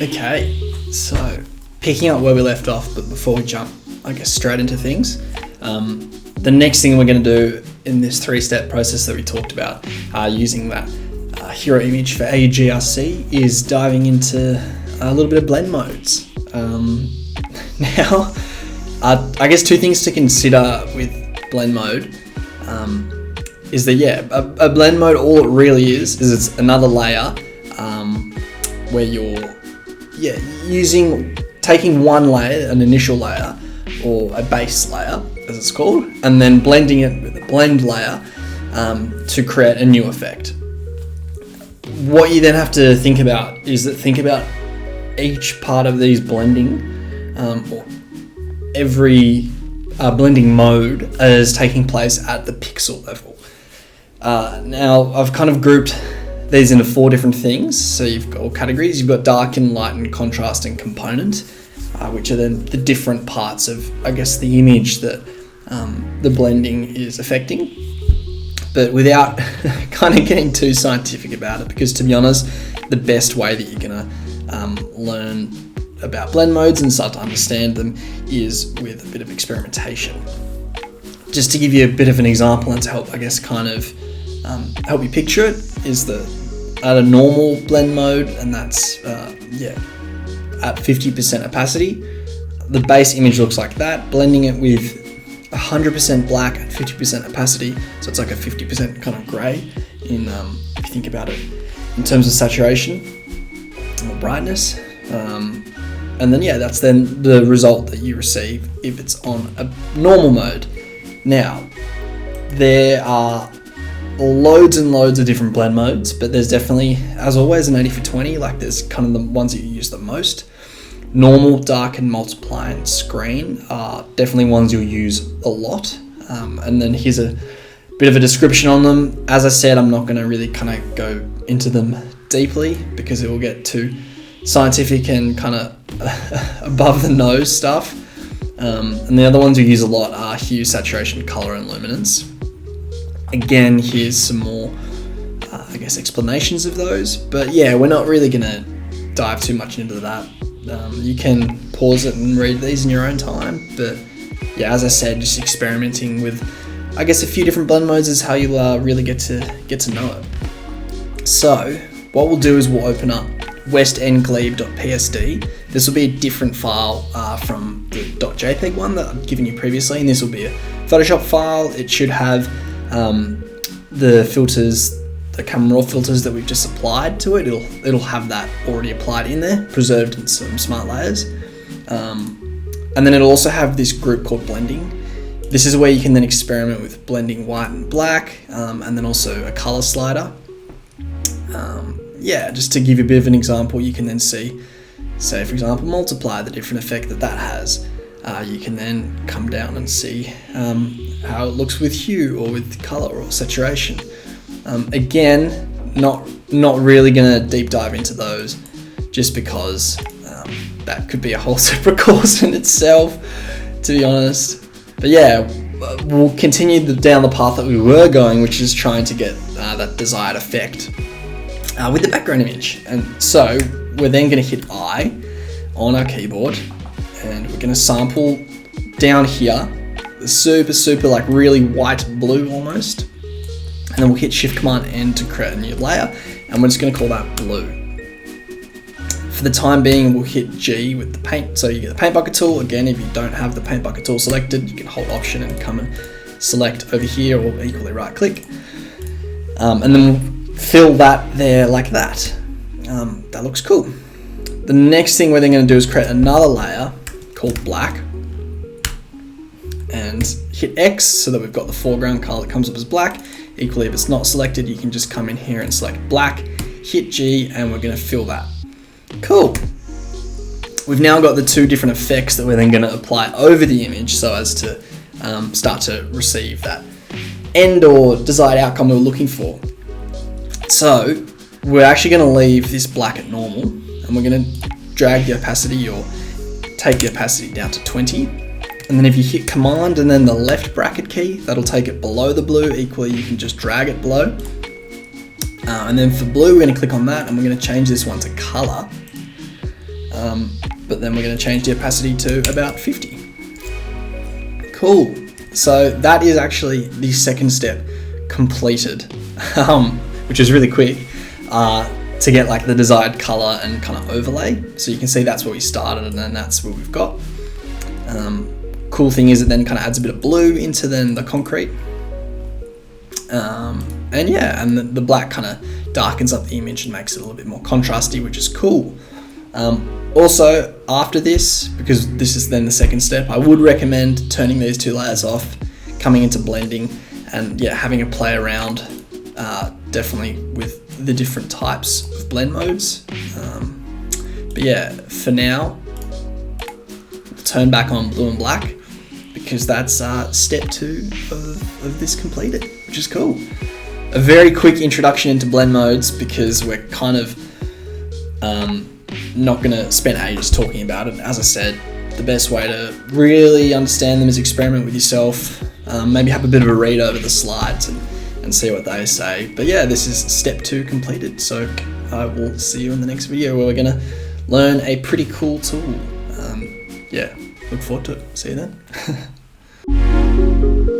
Okay, so picking up where we left off, but before we jump, I guess, straight into things, the next thing we're going to do in this 3-step process that we talked about, using that hero image for AUGRC, is diving into a little bit of blend modes. Now, I guess 2 things to consider with blend mode is that, a blend mode, all it really is it's another layer where you're taking one layer, an initial layer, or a base layer, as it's called, and then blending it with a blend layer to create a new effect. What you then have to think about is each part of these blending, or every blending mode as taking place at the pixel level. Now, I've kind of grouped these into 4 different things. So you've got all categories. You've got dark and light and contrast and component, which are then the different parts of, I guess, the image that the blending is affecting. But without kind of getting too scientific about it, because to be honest, the best way that you're gonna learn about blend modes and start to understand them is with a bit of experimentation. Just to give you a bit of an example and to help, I guess, kind of help you picture it, is that at a normal blend mode, and that's at 50% opacity, the base image looks like that. Blending it with 100% black at 50% opacity, so it's like a 50% kind of grey in if you think about it in terms of saturation or brightness. And then that's then the result that you receive if it's on a normal mode. Now, there are loads and loads of different blend modes, but there's definitely, as always, an 80/20. Like, there's kind of the ones that you use the most. Normal, dark, and multiply and screen are definitely ones you'll use a lot. And then here's a bit of a description on them. As I said, I'm not going to really kind of go into them deeply because it will get too scientific and kind of above the nose stuff. And the other ones we use a lot are hue, saturation, color, and luminance. Again, here's some more, explanations of those. But we're not really going to dive too much into that. You can pause it and read these in your own time. But as I said, just experimenting with, I guess, a few different blend modes is how you'll really get to know it. So what we'll do is we'll open up westendglebe.psd. This will be a different file from the .jpeg one that I've given you previously, and this will be a Photoshop file. It should have the filters, the camera raw filters that we've just applied to it. It'll have that already applied in there, preserved in some smart layers. And then it'll also have this group called blending. This is where you can then experiment with blending white and black, and then also a color slider. Just to give you a bit of an example, you can then see, say for example, multiply, the different effect that has. You can then come down and see how it looks with hue or with color or saturation. Again, not really going to deep dive into those, just because that could be a whole separate course in itself, to be honest. But we'll continue down the path that we were going, which is trying to get that desired effect with the background image. And so we're then going to hit I on our keyboard, and we're going to sample down here, the super like really white blue almost, and then we'll hit Shift Command N to create a new layer, and we're just going to call that blue. For the time being, we'll hit G with the paint, so you get the paint bucket tool. Again, if you don't have the paint bucket tool selected, you can hold Option and come and select over here, or equally right click, and then we'll fill that there like that. That looks cool. The next thing we're then going to do is create another layer called black, and hit X so that we've got the foreground color that comes up as black. Equally, if it's not selected, you can just come in here and select black, hit G, and we're going to fill that. Cool. We've now got the 2 different effects that we're then going to apply over the image so as to start to receive that end or desired outcome we're looking for. So we're actually going to leave this black at normal, and we're going to drag the opacity or take the opacity down to 20. And then if you hit Command and then the left bracket key, that'll take it below the blue. Equally, you can just drag it below. And then for blue, we're going to click on that, and we're going to change this one to color. but then we're going to change the opacity to about 50. Cool. So that is actually the second step completed, which is really quick, to get like the desired color and kind of overlay. So you can see that's where we started, and then that's what we've got. Cool thing is it then kind of adds a bit of blue into then the concrete. And yeah, and the black kind of darkens up the image and makes it a little bit more contrasty, which is cool. Also, after this, because this is then the second step, I would recommend turning these two layers off, coming into blending, and yeah, having a play around definitely with the different types of blend modes. But yeah, for now, we'll turn back on blue and black, because that's step 2 of this completed, which is cool. A very quick introduction into blend modes, because we're kind of not going to spend ages talking about it. As I said, the best way to really understand them is experiment with yourself, maybe have a bit of a read over the slides and see what they say. But yeah, this is step 2 completed, so I will see you in the next video where we're going to learn a pretty cool tool. Yeah, look forward to it. See you then.